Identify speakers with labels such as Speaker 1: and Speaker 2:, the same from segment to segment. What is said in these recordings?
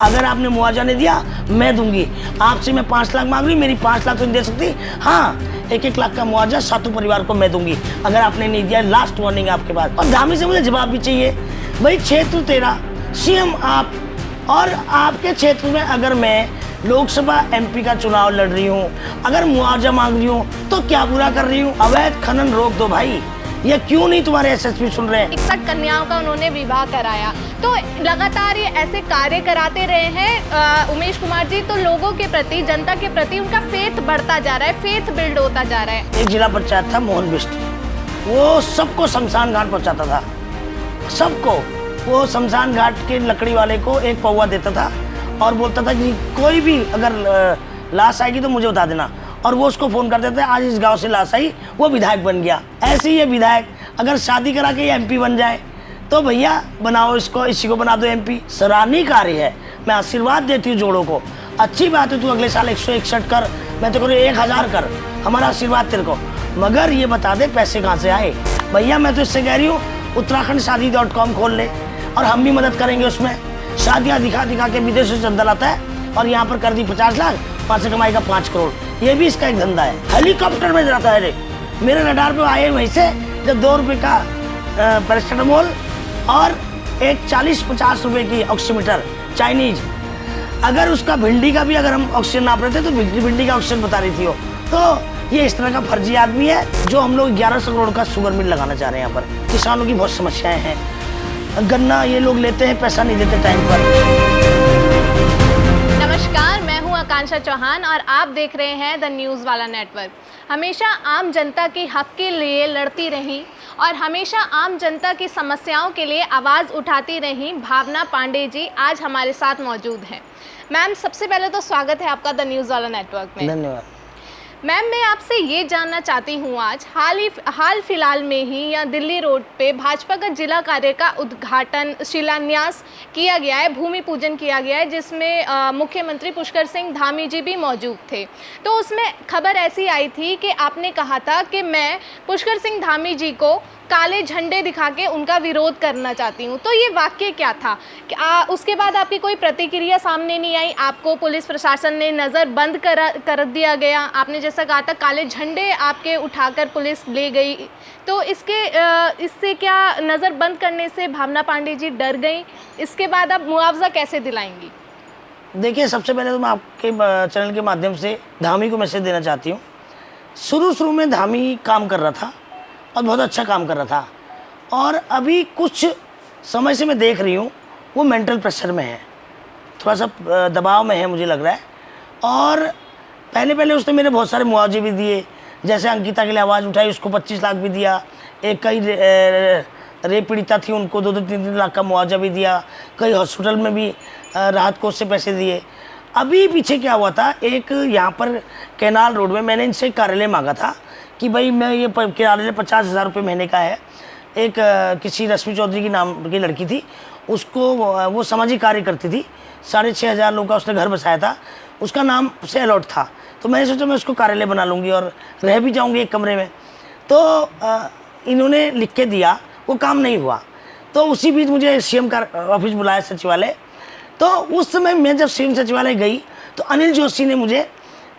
Speaker 1: अगर आपने मुआवजा नहीं दिया मैं दूंगी। आपसे मैं 5 लाख मांग रही हूँ, मेरी 5 लाख तो नहीं दे सकती। हाँ, 1-1 लाख का मुआवजा सातों परिवार को मैं दूंगी अगर आपने नहीं दिया। लास्ट वार्निंग आपके पास। और धामी से मुझे जवाब भी चाहिए। भाई क्षेत्र तेरा सीएम आप, और आपके क्षेत्र में अगर मैं लोकसभा एमपी का चुनाव लड़ रही हूँ, अगर मुआवजा मांग रही हूँ तो क्या बुरा कर रही हूँ? अवैध खनन रोक दो भाई। ये क्यों नहीं तुम्हारे एसएसपी सुन रहे हैं?
Speaker 2: 61 कन्याओं का उन्होंने विवाह कराया, तो लगातार ये ऐसे कार्य कराते रहे हैं उमेश कुमार जी। तो लोगों के प्रति, जनता के प्रति उनका फेथ बढ़ता जा रहा है, फेथ बिल्ड होता जा रहा है।
Speaker 1: एक जिला पंचायत था मोहन बिष्ट, वो सबको शमशान घाट पहुंचाता था। सबको वो शमशान घाट के लकड़ी वाले को एक पौवा देता था और बोलता था कि कोई भी अगर लाश आएगी तो मुझे बता देना। और वो उसको फोन कर देते, आज इस गांव से लाश आई, वो विधायक बन गया। ऐसे ही ये विधायक अगर शादी करा के ये एमपी बन जाए तो भैया बनाओ इसको, इसी को बना दो एमपी। सराहनीय कार्य है, मैं आशीर्वाद देती हूँ जोड़ों को। अच्छी बात है, तू अगले साल 161 कर, मैं तो करूँ 1000 कर, हमारा आशीर्वाद तेरे को। मगर ये बता दे पैसे कहाँ से आए। भैया मैं तो इससे कह रही हूँ उत्तराखंड शादी.com खोल ले और हम भी मदद करेंगे उसमें। शादियाँ दिखा दिखा के विदेशों से चंदा लाता है और यहाँ पर कर दी 50 लाख, 5 से कमाएगा 5 करोड़। ये भी इसका एक धंधा है। हेलीकॉप्टर में जाता है रे, मेरे रडार पे आए वहीं से जब 2 रुपये का पैरासिटामोल और एक 40-50 रुपए की ऑक्सीमीटर चाइनीज। अगर उसका भिंडी का भी अगर हम ऑक्सीजन नाप रहे थे तो भिंडी का ऑक्सीजन बता रही थी वो। तो ये इस तरह का फर्जी आदमी है जो हम लोग 1100 करोड़ का शुगर मिल लगाना चाह रहे हैं। यहाँ पर किसानों की बहुत समस्याएं हैं। गन्ना ये लोग लेते हैं, पैसा नहीं देते टाइम पर।
Speaker 2: नमस्कार, मैं हूं आकांक्षा चौहान और आप देख रहे हैं द न्यूज़ वाला नेटवर्क। हमेशा आम जनता के हक के लिए लड़ती रहीं और हमेशा आम जनता की समस्याओं के लिए आवाज़ उठाती रहीं भावना पांडे जी आज हमारे साथ मौजूद हैं। मैम, सबसे पहले तो स्वागत है आपका द न्यूज़ वाला नेटवर्क में।
Speaker 1: धन्यवाद
Speaker 2: मैम, मैं आपसे ये जानना चाहती हूँ, आज हाल फिलहाल में ही यहाँ दिल्ली रोड पे भाजपा का जिला कार्य का उद्घाटन, शिलान्यास किया गया है, भूमि पूजन किया गया है, जिसमें मुख्यमंत्री पुष्कर सिंह धामी जी भी मौजूद थे। तो उसमें खबर ऐसी आई थी कि आपने कहा था कि मैं पुष्कर सिंह धामी जी को काले झंडे दिखा के उनका विरोध करना चाहती हूँ। तो ये वाक्य क्या था? उसके बाद आपकी कोई प्रतिक्रिया सामने नहीं आई, आपको पुलिस प्रशासन ने नज़र बंद कर दिया गया। आपने जैसा कहा था काले झंडे आपके उठाकर पुलिस ले गई। तो इससे क्या नज़र बंद करने से भावना पांडे जी डर गई? इसके बाद आप मुआवजा कैसे दिलाएंगी?
Speaker 1: देखिए, सबसे पहले तो मैं आपके चैनल के माध्यम से धामी को मैसेज देना चाहती हूँ। शुरू में धामी काम कर रहा था और बहुत अच्छा काम कर रहा था, और अभी कुछ समय से मैं देख रही हूँ वो मेंटल प्रेशर में है, थोड़ा सा दबाव में है मुझे लग रहा है। और पहले उसने मेरे बहुत सारे मुआवजे भी दिए, जैसे अंकिता के लिए आवाज़ उठाई उसको 25 लाख भी दिया, एक कई रेप पीड़िता थी उनको 2-3 लाख का मुआवजा भी दिया, कई हॉस्पिटल में भी राहत कोष से पैसे दिए। अभी पीछे क्या हुआ था, एक यहाँ पर कैनाल रोड में मैंने इनसे कार्यालय मांगा था कि भाई मैं ये कार्यालय 50,000 रुपये महीने का है। एक किसी रश्मि चौधरी की नाम की लड़की थी, उसको वो सामाजिक कार्य करती थी, 6,500 लोगों का उसने घर बसाया था, उसका नाम से अलॉट था। तो मैंने सोचा मैं उसको कार्यालय बना लूँगी और रह भी जाऊँगी एक कमरे में। तो इन्होंने लिख के दिया, वो काम नहीं हुआ। तो उसी बीच मुझे सीएम का ऑफिस बुलाया, सचिवालय। तो उस समय मैं जब सीएम सचिवालय गई तो अनिल जोशी ने मुझे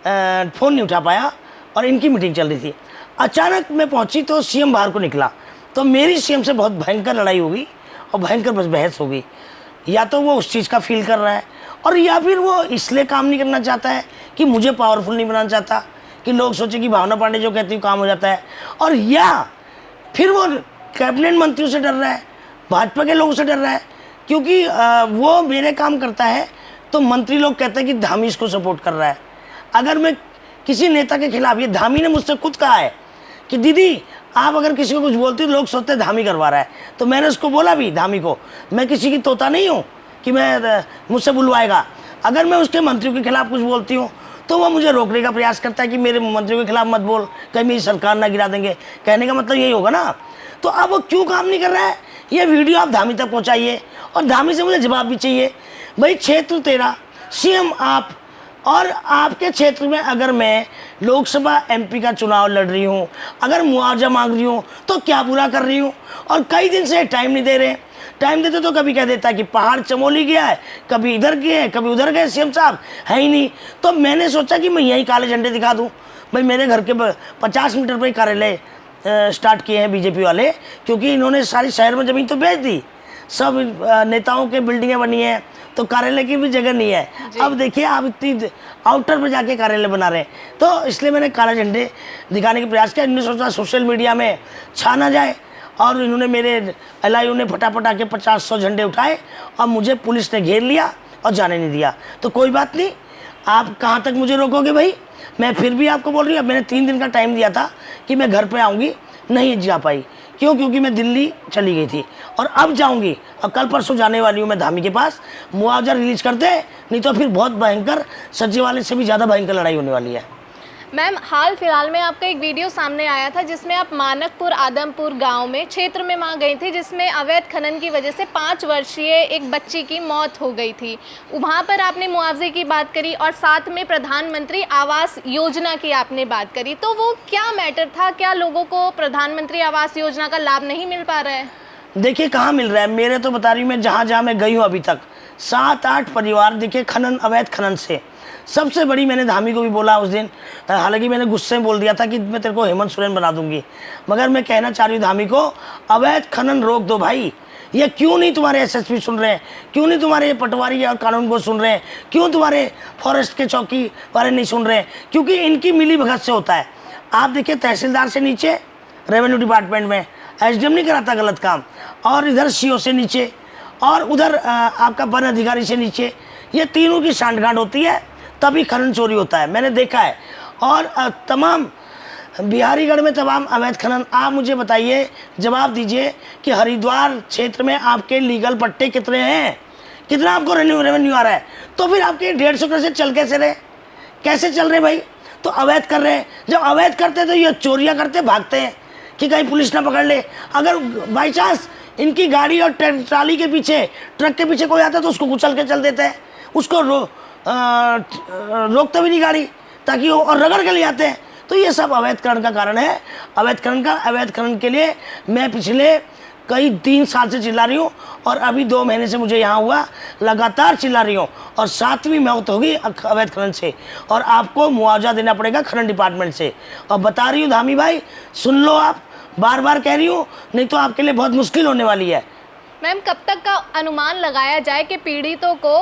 Speaker 1: फ़ोन नहीं उठा पाया और इनकी मीटिंग चल रही थी। अचानक मैं पहुंची तो सीएम बाहर को निकला, तो मेरी सीएम से बहुत भयंकर लड़ाई हो गई और भयंकर बस बहस हो गई। या तो वो उस चीज़ का फील कर रहा है, और या फिर वो इसलिए काम नहीं करना चाहता है कि मुझे पावरफुल नहीं बनाना चाहता कि लोग सोचे कि भावना पांडे जो कहती हूँ काम हो जाता है। और या फिर वो कैबिनेट मंत्रियों से डर रहा है, भाजपा के लोगों से डर रहा है, क्योंकि वो मेरे काम करता है तो मंत्री लोग कहते हैं कि धामी इसको सपोर्ट कर रहा है। अगर मैं किसी नेता के खिलाफ, ये धामी ने मुझसे खुद कहा है कि दीदी आप अगर किसी को कुछ बोलती हो लोग सोचते हैं धामी करवा रहा है। तो मैंने उसको बोला भी धामी को, मैं किसी की तोता नहीं हूँ कि मैं मुझसे बुलवाएगा। अगर मैं उसके मंत्रियों के खिलाफ कुछ बोलती हूँ तो वह मुझे रोकने का प्रयास करता है कि मेरे मंत्रियों के खिलाफ मत बोल, कहीं मेरी सरकार ना गिरा देंगे। कहने का मतलब यही होगा ना। तो अब वो क्यों काम नहीं कर रहा है, ये वीडियो आप धामी तक पहुँचाइए और धामी से मुझे जवाब भी चाहिए। भाई क्षेत्र तेरा, सीएम आप, और आपके क्षेत्र में अगर मैं लोकसभा एमपी का चुनाव लड़ रही हूँ, अगर मुआवजा मांग रही हूँ तो क्या बुरा कर रही हूँ। और कई दिन से टाइम नहीं दे रहे। टाइम देते तो कभी कह देता कि पहाड़ चमोली गया है, कभी इधर गए कभी उधर गए, सीएम साहब है ही नहीं। तो मैंने सोचा कि मैं यही काले झंडे दिखा दूँ। भाई मेरे घर के 50 मीटर पर कार्यालय स्टार्ट किए हैं बीजेपी वाले, क्योंकि इन्होंने सारी शहर में ज़मीन तो बेच दी, सब नेताओं के बिल्डिंगें बनी हैं, तो कार्यालय की भी जगह नहीं है। अब देखिए आप इतनी आउटर पे जाके कार्यालय बना रहे हैं। तो इसलिए मैंने काले झंडे दिखाने का प्रयास किया। इन्होंने सोचा सोशल मीडिया में छा ना जाए, और इन्होंने मेरे एलआईयू ने फटाफट आके 50-100 झंडे उठाए और मुझे पुलिस ने घेर लिया और जाने नहीं दिया। तो कोई बात नहीं, आप कहाँ तक मुझे रोकोगे भाई। मैं फिर भी आपको बोल रही हूँ, मैंने 3 दिन का टाइम दिया था कि मैं घर पे आऊँगी, नहीं जा पाई। क्यों? क्योंकि मैं दिल्ली चली गई थी, और अब जाऊंगी और कल परसों जाने वाली हूँ मैं धामी के पास। मुआवजा रिलीज करते, नहीं तो फिर बहुत भयंकर, सचिवालय से भी ज़्यादा भयंकर लड़ाई होने वाली है।
Speaker 2: मैम, हाल फिलहाल में आपका एक वीडियो सामने आया था जिसमें आप मानकपुर आदमपुर गांव में क्षेत्र में वहाँ गई थी, जिसमें अवैध खनन की वजह से 5 वर्षीय एक बच्ची की मौत हो गई थी। वहाँ पर आपने मुआवजे की बात करी और साथ में प्रधानमंत्री आवास योजना की आपने बात करी। तो वो क्या मैटर था? क्या लोगों को प्रधानमंत्री आवास योजना का लाभ नहीं मिल पा रहा है?
Speaker 1: देखिए कहाँ मिल रहा है, मेरे तो बता रही हूँ, मैं जहाँ मैं गई हूँ अभी तक 7-8 परिवार देखिए खनन, अवैध खनन से। सबसे बड़ी मैंने धामी को भी बोला उस दिन, हालांकि मैंने गुस्से में बोल दिया था कि मैं तेरे को हेमंत सोरेन बना दूंगी, मगर मैं कहना चाह रही हूँ धामी को, अवैध खनन रोक दो भाई। ये क्यों नहीं तुम्हारे एसएसपी सुन रहे हैं, क्यों नहीं तुम्हारे पटवारी और कानून को सुन रहे हैं, क्यों तुम्हारे फॉरेस्ट के चौकी वाले नहीं सुन रहे हैं? क्योंकि इनकी मिली भगत से होता है। आप देखिए तहसीलदार से नीचे रेवेन्यू डिपार्टमेंट में एसडीएम नहीं कराता गलत काम, और इधर सीओ से नीचे, और उधर आपका वन अधिकारी से नीचे, ये तीनों की सांठगांठ होती है, तभी खनन चोरी होता है, मैंने देखा है। और तमाम बिहारीगढ़ में तमाम अवैध खनन। आप मुझे बताइए, जवाब दीजिए कि हरिद्वार क्षेत्र में आपके लीगल पट्टे कितने हैं, कितना आपको रेवेन्यू आ रहा है? तो फिर आपके 150 कैसे चल कैसे रहे, कैसे चल रहे भाई? तो अवैध कर रहे हैं। जब अवैध करते तो ये चोरियाँ करते भागते हैं कि कहीं पुलिस ना पकड़ ले। अगर बाई चांस इनकी गाड़ी और ट्राली के पीछे, ट्रक के पीछे कोई आता है तो उसको कुचल के चल देते हैं, उसको रोकते भी नहीं गाड़ी, ताकि वो और रगड़ के ले आते हैं। तो ये सब अवैध खनन का कारण है। अवैध खनन के लिए मैं पिछले कई 3 साल से चिल्ला रही हूँ, और अभी 2 महीने से मुझे यहाँ हुआ, लगातार चिल्ला रही हूँ, और 7वीं मौत होगी अवैध खनन से। और आपको मुआवजा देना पड़ेगा खनन डिपार्टमेंट से। और बता रही हूँ धामी भाई, सुन लो, आप बार बार कह रही हूँ, नहीं तो आपके लिए बहुत मुश्किल होने वाली है।
Speaker 2: मैम, कब तक का अनुमान लगाया जाए कि पीड़ितों को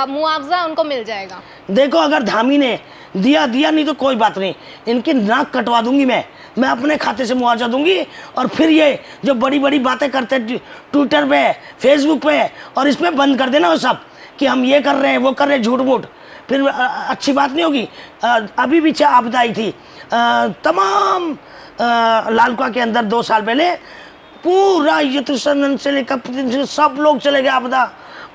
Speaker 2: मुआवजा उनको मिल जाएगा?
Speaker 1: देखो, अगर धामी ने दिया नहीं तो कोई बात नहीं, इनकी नाक कटवा दूंगी मैं अपने खाते से मुआवजा दूंगी। और फिर ये जो बड़ी बड़ी बातें करते ट्विटर पे, फेसबुक पे, और इस पर बंद कर देना वो सब कि हम ये कर रहे हैं वो कर रहे हैं, झूठ मूठ, फिर अच्छी बात नहीं होगी। अभी भी आपदा आई थी, तमाम लालकुआ के अंदर 2 साल पहले पूरा यशवंत से लेकर सब लोग चले गए आपदा,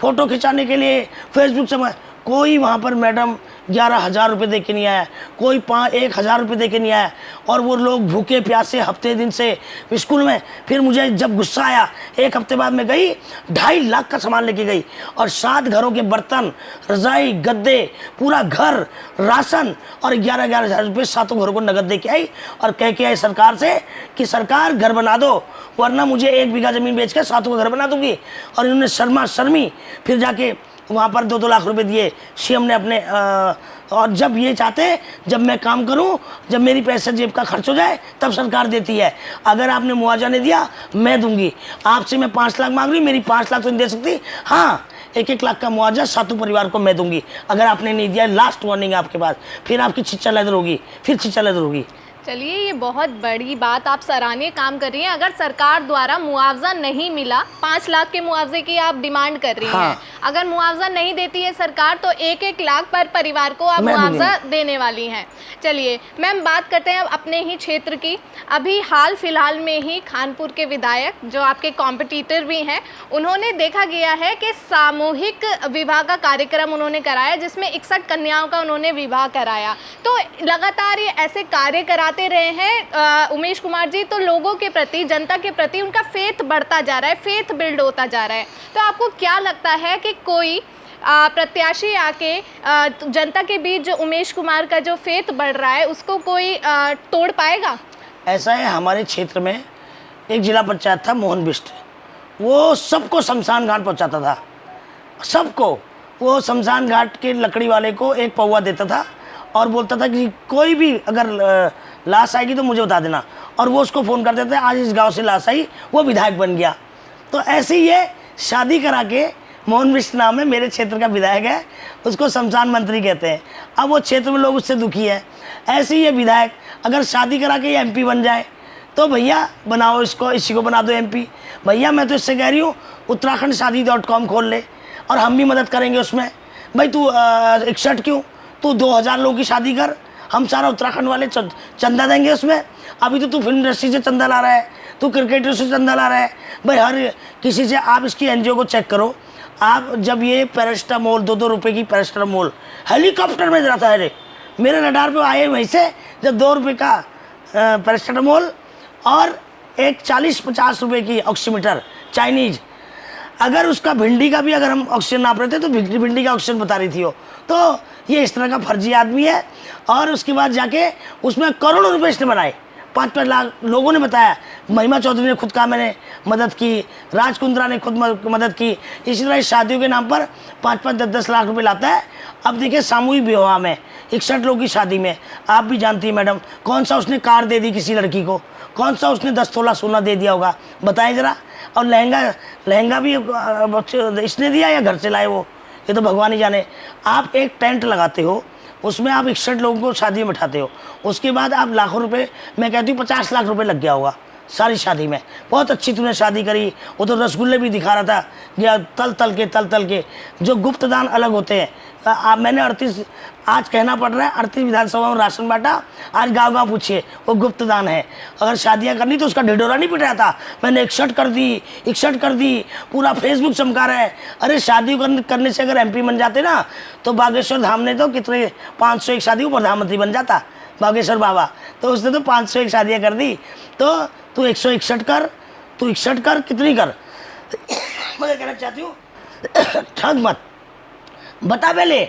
Speaker 1: फ़ोटो खिंचाने के लिए फेसबुक से। कोई वहाँ पर मैडम 11,000 रुपये दे के नहीं आया, कोई 1,000 रुपये दे के नहीं आया, और वो लोग भूखे प्यासे हफ्ते दिन से स्कूल में। फिर मुझे जब गुस्सा आया, 1 हफ्ते बाद में गई, 2.5 लाख का सामान लेके गई, और 7 घरों के बर्तन, रजाई, गद्दे, पूरा घर, राशन, और 11,000 रुपये 7 घरों को नगद दे के आई, और कह के आई सरकार से कि सरकार घर बना दो, वरना मुझे 1 बीघा ज़मीन बेच कर 7 को घर बना दूंगी। और इन्होंने शर्मा शर्मी फिर जाके वहाँ पर 2-2 लाख रुपए दिए सीएम ने अपने। और जब ये चाहते, जब मैं काम करूं, जब मेरी पैसे जेब का खर्च हो जाए, तब सरकार देती है। अगर आपने मुआवजा नहीं दिया, मैं दूंगी। आपसे मैं 5 लाख मांग रही हूँ, मेरी 5 लाख तो नहीं दे सकती। हाँ, 1-1 लाख का मुआवजा 7 परिवार को मैं दूंगी। अगर आपने नहीं दिया, लास्ट वार्निंग है आपके पास, फिर आपकी छिच्चा लेदर होगी, फिर छिच्चा लेदर होगी।
Speaker 2: चलिए, ये बहुत बड़ी बात, आप सराहनीय काम कर रही हैं। अगर सरकार द्वारा मुआवजा नहीं मिला, 5 लाख के मुआवजे की आप डिमांड कर रही हैं, अगर मुआवजा नहीं देती है सरकार तो 1-1 लाख पर परिवार को आप मुआवजा देने वाली हैं। चलिए मैम, बात करते हैं अब अपने ही क्षेत्र की। अभी हाल फिलहाल में ही खानपुर के विधायक, जो आपके कॉम्पिटिटर भी हैं, उन्होंने देखा गया है कि सामूहिक विवाह का कार्यक्रम उन्होंने कराया, जिसमें 61 कन्याओं का उन्होंने विवाह कराया। तो लगातार ये ऐसे कार्य कराते रहे हैं उमेश कुमार जी, तो लोगों के प्रति, जनता के प्रति उनका फेथ बढ़ता जा रहा है, फेथ बिल्ड होता जा रहा है। तो आपको क्या लगता है कि कोई प्रत्याशी आके जनता के बीच जो उमेश कुमार का जो फेथ बढ़ रहा है उसको कोई तोड़ पाएगा?
Speaker 1: ऐसा है, हमारे क्षेत्र में एक जिला पंचायत था मोहन बिष्ट, वो सबको शमशान घाट पहुंचाता था, सबको। वो शमशान घाट के लकड़ी वाले को एक पौवा देता था और बोलता था कि कोई भी अगर लाश आएगी तो मुझे बता देना, और वो उसको फ़ोन कर देते। आज इस गांव से लाश आई, वो विधायक बन गया। तो ऐसे ही ये शादी करा के, मोहन बिष्ट नाम है, मेरे क्षेत्र का विधायक है, उसको शमशान मंत्री कहते हैं। अब वो क्षेत्र में लोग उससे दुखी हैं। ऐसे ही ये विधायक अगर शादी करा के ये MP बन जाए तो भैया बनाओ इसको, इसी को बना दो MP। भैया मैं तो इससे कह रही हूँ उत्तराखंड शादी.com खोल ले और हम भी मदद करेंगे उसमें। भाई तू 61 क्यों, तू 2000 लोगों की शादी कर, हम सारा उत्तराखंड वाले चंदा देंगे उसमें। अभी तो तू फिल्म इंडस्ट्री से चंदा ला रहा है, तू क्रिकेटर से चंदा ला रहा है। भाई हर किसी से आप इसकी NGO को चेक करो। आप जब ये पैरास्टामोल 2-2 रुपये की पैरास्टामोल हेलीकॉप्टर में जाता है, रे मेरे रडार पे आए वहीं से, जब 2 रुपये का पैरास्टामोल और एक 40-50 रुपये की ऑक्सीमीटर चाइनीज, अगर उसका भिंडी का भी अगर हम ऑक्सीजन नाप रहे थे तो भिंडी का ऑक्सीजन बता रही थी वो। तो ये इस तरह का फर्जी आदमी है। और उसके बाद जाके उसमें करोड़ों रुपए इसने बनाए, 5-5 लाख लोगों ने बताया। महिमा चौधरी ने खुद कहा मैंने मदद की, राज कुंद्रा ने खुद मदद की। इसी तरह शादियों के नाम पर 5-5, 10-10 लाख रुपए लाता है। अब देखिए सामूहिक विवाह में 61 लोगों की शादी में, आप भी जानती हैं मैडम, कौन सा उसने कार दे दी किसी लड़की को, कौन सा उसने 10 तोला सोना दे दिया होगा, बताएं जरा। और लहंगा भी इसने दिया या घर से लाए वो, ये तो भगवान ही जाने। आप एक टेंट लगाते हो, उसमें आप 61 लोगों को शादी में बैठाते हो, उसके बाद आप लाखों रुपए, मैं कहती हूँ 50 लाख रुपए लग गया होगा सारी शादी में। बहुत अच्छी तूने शादी करी, वो तो रसगुल्ले भी दिखा रहा था या तल तल के जो गुप्त दान अलग होते हैं। मैंने 38 आज कहना पड़ रहा है, 38 विधानसभा में राशन बांटा, आज गांव पूछिए, वो गुप्त दान है। अगर शादियां करनी तो उसका ढिढोरा नहीं पिट रहा था, मैंने 61 कर दी, पूरा फेसबुक चमका रहा है। अरे शादी करने से अगर MP बन जाते ना तो बागेश्वर धाम ने तो कितने 501 शादी को प्रधानमंत्री बन जाता बागेश्वर बाबा। तो उसने तो 501 शादियाँ कर दी। तो तू 161 कर, तू 61 कर, कितनी कर। मैं कहना चाहती हूँ ठग मत, बता पहले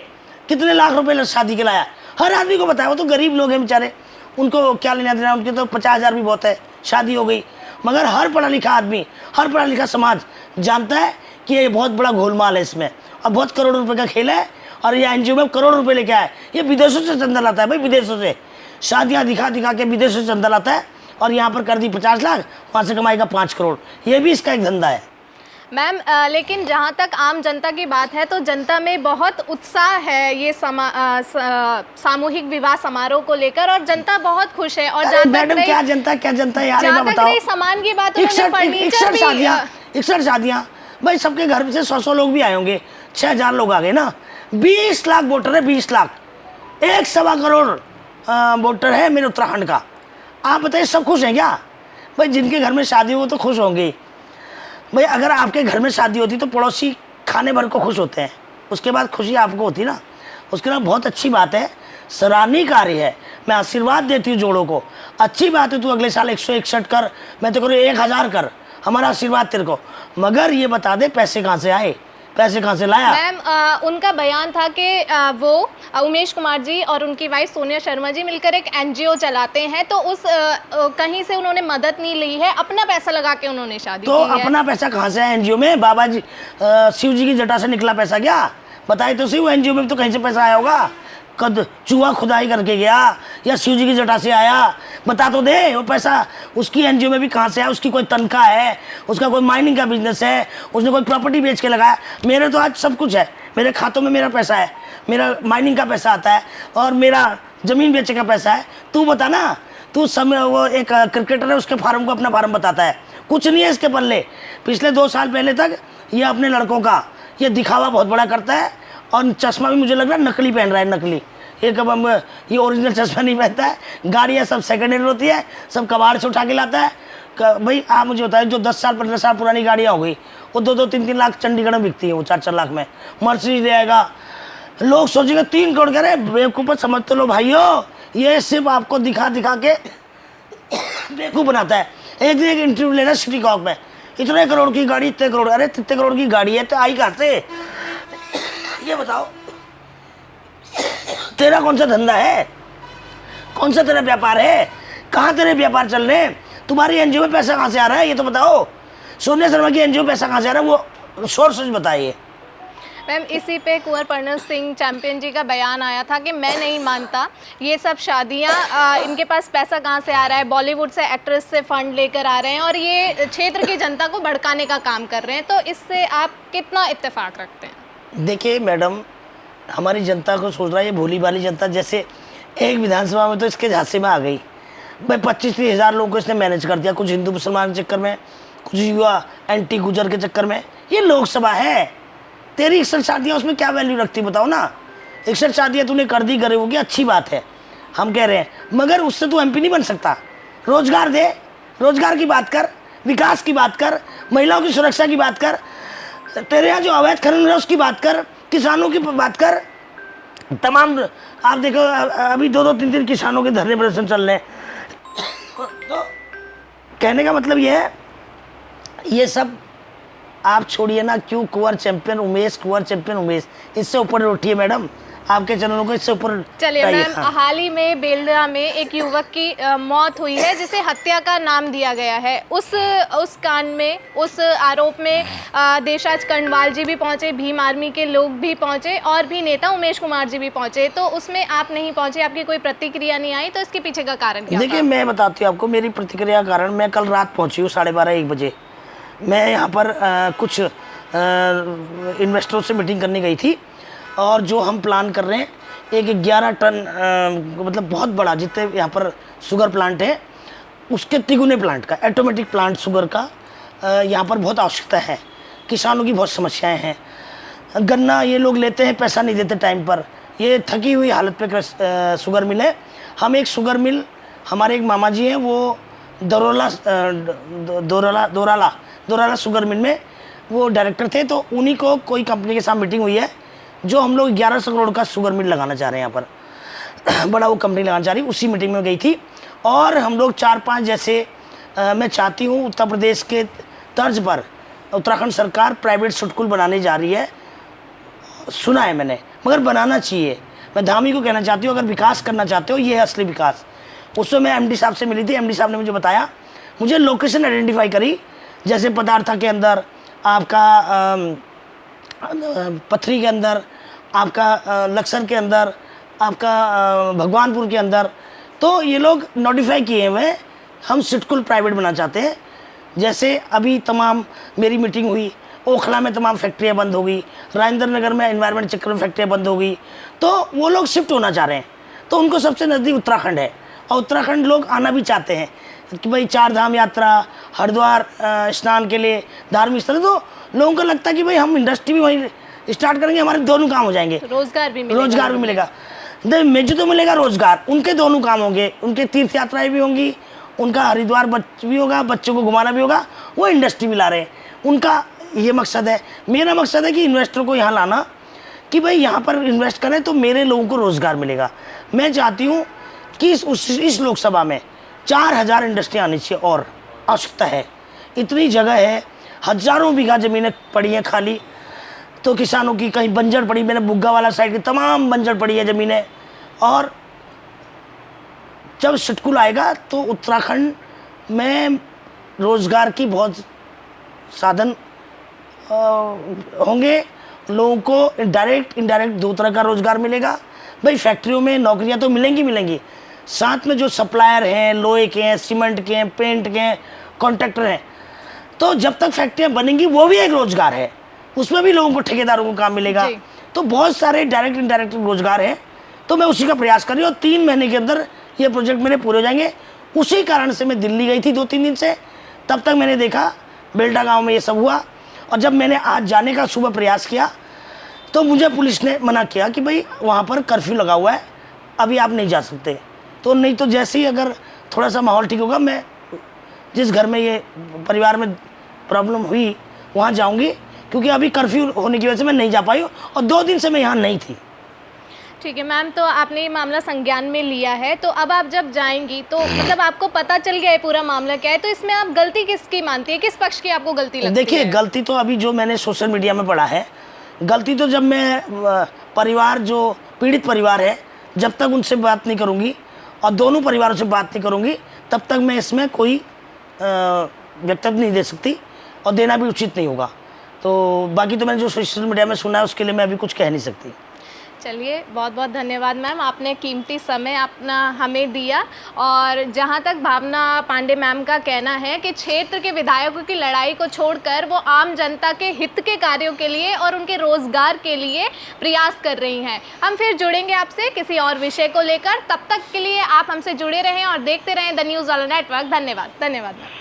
Speaker 1: कितने लाख रुपए शादी के लाया, हर आदमी को बताया। वो तो गरीब लोग हैं बेचारे, उनको क्या लेना देना, उनके तो 50,000 भी बहुत है, शादी हो गई। मगर हर पढ़ा लिखा आदमी, हर पढ़ा लिखा समाज जानता है कि ये बहुत बड़ा गोलमाल है इसमें, और बहुत करोड़ों रुपए का खेल है। और ये NGO में करोड़ रुपए लेके आए, ये विदेशों से चंदा लाता है भाई, विदेशों से शादियाँ दिखा के विदेशों से चंदा लाता है, और यहाँ पर कर दी 50 लाख, वहाँ से कमाएगा 5 करोड़। ये भी इसका एक धंधा है।
Speaker 2: मैम लेकिन जहाँ तक आम जनता की बात है तो जनता में बहुत उत्साह है ये सामूहिक विवाह समारोह को लेकर, और जनता बहुत खुश है। और
Speaker 1: मैडम क्या जनता यार,
Speaker 2: जहाँ तक
Speaker 1: बताओ।
Speaker 2: रही सामान की बात, उन्होंने फर्नीचर भी
Speaker 1: 61 शादियाँ भाई, सबके घर से 100 लोग भी आए होंगे, 6000 लोग आ गए ना। 20 लाख वोटर है, 20 लाख, 1.25 करोड़ वोटर है मेरे उत्तराखंड का। आप बताइए सब खुश हैं क्या भाई? जिनके घर में शादी हो तो खुश होंगे भाई। अगर आपके घर में शादी होती तो पड़ोसी खाने भर को खुश होते हैं, उसके बाद खुशी आपको होती ना। उसके बाद बहुत अच्छी बात है, सराहनीय कार्य है, मैं आशीर्वाद देती हूँ जोड़ों को। अच्छी बात है, तू अगले साल 161 कर, मैं तो करूँ 1000 कर, हमारा आशीर्वाद तेरे को। मगर ये बता दे पैसे कहाँ से आए, पैसे कहाँ से लाया?
Speaker 2: मैम उनका बयान था कि वो उमेश कुमार जी और उनकी वाइफ सोनिया शर्मा जी मिलकर एक NGO चलाते हैं, तो उस कहीं से उन्होंने मदद नहीं ली है, अपना पैसा लगा के उन्होंने शादी
Speaker 1: तो
Speaker 2: की है।
Speaker 1: अपना पैसा कहाँ से है NGO में? बाबा जी शिव जी की जटा से निकला पैसा क्या? बताए तो सही, वो NGO में तो कहीं से पैसा आया होगा। कद चूहा खुदाई करके गया या शिव जी की जटा से आया? बता तो दे, वो पैसा उसकी NGO में भी कहाँ से आया? उसकी कोई तनख्वाह है, उसका कोई माइनिंग का बिजनेस है, उसने कोई प्रॉपर्टी बेच के लगाया। मेरे तो आज सब कुछ है, मेरे खातों में मेरा पैसा है, मेरा माइनिंग का पैसा आता है और मेरा ज़मीन बेचने का पैसा है। तू बता ना, तू समय वो एक क्रिकेटर है, उसके फार्म को अपना फार्म बताता है, कुछ नहीं है इसके पल्ले। पिछले 2 साल पहले तक ये अपने लड़कों का ये दिखावा बहुत बड़ा करता है, और चश्मा भी मुझे लग रहा है नकली पहन रहा है, नकली। ये कब हम ये ओरिजिनल चश्मा नहीं पहनता है। गाड़ियाँ सब सेकेंड हैंड होती है, सब कबाड़ से उठा के लाता है। भाई आप मुझे बताइए, जो 10 साल 15 साल पुरानी गाड़ियाँ हो गई, वो 2-2, 3-3 लाख चंडीगढ़ में बिकती है, वो 4-4 लाख में मर्सिडीज ले आएगा। लोग सोचेंगे 3 करोड़ कह रहे, बेवकूफ़ समझ तो लो भाइयों, ये सिर्फ आपको दिखा के बेवकूफ़ बनाता है। एक दिन एक इंटरव्यू लेना सिटी कॉक में, इतने करोड़ की गाड़ी, इतने करोड़, अरे इतने करोड़ की गाड़ी है तो आई कहाँ से? ये बताओ, तेरा कौन सा धंधा है, कौन सा तेरा व्यापार है, कहाँ तेरे व्यापार चल रहे हैं, तुम्हारी एनजीओ में पैसा कहाँ से आ रहा है, ये तो बताओ। सोनिया शर्मा की एनजीओ में पैसा कहाँ से आ रहा है, वो सोर्स बताइए।
Speaker 2: मैम, इसी पे कुंवर परनल सिंह चैंपियन जी का बयान आया था कि मैं नहीं मानता ये सब शादियां, इनके पास पैसा कहाँ से आ रहा है, बॉलीवुड से एक्ट्रेस से फंड लेकर आ रहे हैं और ये क्षेत्र की जनता को भड़काने का काम कर रहे हैं। तो इससे आप कितना इत्तेफाक रखते हैं?
Speaker 1: देखिए मैडम, हमारी जनता को सोच रहा है, ये भोली भाली जनता, जैसे एक विधानसभा में तो इसके झांसे में आ गई भाई, 25-30 हज़ार लोगों को इसने मैनेज कर दिया, कुछ हिंदू मुसलमान के चक्कर में, कुछ युवा एंटी गुजर के चक्कर में। ये लोकसभा है, तेरी 61 शादियाँ उसमें क्या वैल्यू रखती बताओ ना। 61 शादियाँ तूने कर दी, गरीबों की, अच्छी बात है, हम कह रहे हैं, मगर उससे तू एमपी नहीं बन सकता। रोजगार दे, रोजगार की बात कर, विकास की बात कर, महिलाओं की सुरक्षा की बात कर, तेरे यहाँ जो अवैध खनन है उसकी बात कर, किसानों की बात कर, तमाम। आप देखो अभी 2-2, 3-3 किसानों के धरने प्रदर्शन चल रहे हैं। तो कहने का मतलब ये है, ये सब आप छोड़िए ना, क्यों कुंवर चैंपियन उमेश, कुंवर चैंपियन उमेश, इससे ऊपर उठिए मैडम, आपके चैनलों को इससे ऊपर।
Speaker 2: चलिए मैम, हाल ही में बेलडा में एक युवक की मौत हुई है जिसे हत्या का नाम दिया गया है। उस कांड में, उस आरोप में देशराज कर्णवाल जी भी पहुंचे, भीम आर्मी के लोग भी पहुंचे और भी नेता उमेश कुमार जी भी पहुंचे। तो उसमें आप नहीं पहुंचे, आपकी कोई प्रतिक्रिया नहीं आई, तो इसके पीछे का कारण क्या?
Speaker 1: देखिए मैं बताती हूँ आपको मेरी प्रतिक्रिया का कारण। मैं कल रात पहुँची हूँ 12:30-1 बजे। मैं यहाँ पर कुछ इन्वेस्टरों से मीटिंग करने गई थी और जो हम प्लान कर रहे हैं, एक 11 टन मतलब बहुत बड़ा, जितने यहाँ पर शुगर प्लांट है उसके तिगुने प्लांट का, ऑटोमेटिक प्लांट शुगर का यहाँ पर बहुत आवश्यकता है। किसानों की बहुत समस्याएं हैं। गन्ना ये लोग लेते हैं, पैसा नहीं देते टाइम पर, ये थकी हुई हालत पे शुगर मिल है। हम एक शुगर मिल, हमारे एक मामा जी हैं, वो दोराला शुगर मिल में वो डायरेक्टर थे। तो उन्हीं को कोई कंपनी के साथ मीटिंग हुई है, जो हम लोग 1100 करोड़ का शुगर मिल लगाना चाह रहे हैं यहाँ पर, बड़ा वो कंपनी लगाना चाह रही, उसी मीटिंग में गई थी। और हम लोग 4-5 जैसे मैं चाहती हूँ उत्तर प्रदेश के तर्ज पर उत्तराखंड सरकार प्राइवेट स्कूल बनाने जा रही है, सुना है मैंने, मगर बनाना चाहिए। मैं धामी को कहना चाहती हूँ, अगर विकास करना चाहते हो, ये है असली विकास। उसमें मैं एमडी साहब से मिली थी, एमडी साहब ने मुझे बताया, मुझे लोकेशन आइडेंटिफाई करी, जैसे पदार्था के अंदर, आपका पथरी के अंदर, आपका लक्सर के अंदर, आपका भगवानपुर के अंदर। तो ये लोग नोटिफाई किए हुए हम सिटकुल प्राइवेट बनाना चाहते हैं। जैसे अभी तमाम मेरी मीटिंग हुई, ओखला में तमाम फैक्ट्रियाँ बंद हो गई, राजेंद्र नगर में एनवायरनमेंट चक्कर में फैक्ट्रियाँ बंद हो गई, तो वो लोग शिफ्ट होना चाह रहे हैं। तो उनको सबसे नज़दीक उत्तराखंड है, और उत्तराखंड लोग आना भी चाहते हैं कि भाई 4 धाम यात्रा, हरिद्वार स्नान के लिए धार्मिक स्थल, तो लोगों को लगता है कि भाई हम इंडस्ट्री भी वहीं स्टार्ट करेंगे, हमारे दोनों काम हो जाएंगे,
Speaker 2: रोजगार भी मिलेगा।
Speaker 1: रोजगार भी मिलेगा, मुझे तो मिलेगा रोजगार, उनके दोनों काम होंगे, उनके तीर्थ यात्राएं भी होंगी, उनका हरिद्वार भी होगा, बच्चों को घुमाना भी होगा, वो इंडस्ट्री भी ला रहे हैं, उनका ये मकसद है। मेरा मकसद है कि इन्वेस्टर को यहाँ लाना, कि भाई यहाँ पर इन्वेस्ट करें तो मेरे लोगों को रोज़गार मिलेगा। मैं चाहती हूँ कि इस लोकसभा में 4000 इंडस्ट्री आनी चाहिए, और आवश्यकता है, इतनी जगह है, हज़ारों बीघा ज़मीनें पड़ी हैं खाली, तो किसानों की कहीं बंजर पड़ी, मैंने बुग्गा वाला साइड की तमाम बंजर पड़ी है ज़मीनें। और जब सिटकुल आएगा तो उत्तराखंड में रोज़गार की बहुत साधन होंगे, लोगों को डायरेक्ट इनडायरेक्ट 2 तरह का रोज़गार मिलेगा। भाई फैक्ट्रियों में नौकरियां तो मिलेंगी, साथ में जो सप्लायर हैं, लोहे के हैं, सीमेंट के हैं, पेंट के हैं, कॉन्ट्रैक्टर हैं, तो जब तक फैक्ट्रियां बनेंगी वो भी एक रोज़गार है, उसमें भी लोगों को, ठेकेदारों को काम मिलेगा। तो बहुत सारे डायरेक्ट इनडायरेक्ट रोज़गार हैं, तो मैं उसी का प्रयास कर रही हूँ, और 3 महीने के अंदर ये प्रोजेक्ट मेरे पूरे हो जाएंगे। उसी कारण से मैं दिल्ली गई थी 2-3 दिन से, तब तक मैंने देखा बेल्टा गाँव में ये सब हुआ, और जब मैंने आज जाने का सुबह प्रयास किया तो मुझे पुलिस ने मना किया कि भाई वहाँ पर कर्फ्यू लगा हुआ है, अभी आप नहीं जा सकते। तो नहीं तो जैसे ही अगर थोड़ा सा माहौल ठीक होगा, मैं जिस घर में ये परिवार में प्रॉब्लम हुई वहाँ जाऊँगी, क्योंकि अभी कर्फ्यू होने की वजह से मैं नहीं जा पाई हूँ, और 2 दिन से मैं यहाँ नहीं थी।
Speaker 2: ठीक है मैम, तो आपने ये मामला संज्ञान में लिया है, तो अब आप जब जाएंगी तो मतलब आपको पता चल गया है पूरा मामला क्या है, तो इसमें आप गलती किसकी मानती है, किस पक्ष की आपको गलती लगती है?
Speaker 1: देखिए गलती तो अभी जो मैंने सोशल मीडिया में पढ़ा है गलती तो जब मैं परिवार जो पीड़ित परिवार है जब तक उनसे बात नहीं करूँगी और दोनों परिवारों से बात नहीं करूँगी तब तक मैं इसमें कोई वक्तव्य नहीं दे सकती और देना भी उचित नहीं होगा। तो बाकी तो मैंने जो सोशल मीडिया में सुना है उसके लिए मैं अभी कुछ कह नहीं सकती।
Speaker 2: चलिए, बहुत बहुत धन्यवाद मैम, आपने कीमती समय अपना हमें दिया। और जहाँ तक भावना पांडे मैम का कहना है कि क्षेत्र के विधायकों की लड़ाई को छोड़कर वो आम जनता के हित के कार्यों के लिए और उनके रोजगार के लिए प्रयास कर रही हैं। हम फिर जुड़ेंगे आपसे किसी और विषय को लेकर, तब तक के लिए आप हमसे जुड़े रहें और देखते रहें द न्यूज़ वाला नेटवर्क। धन्यवाद। धन्यवाद मैम।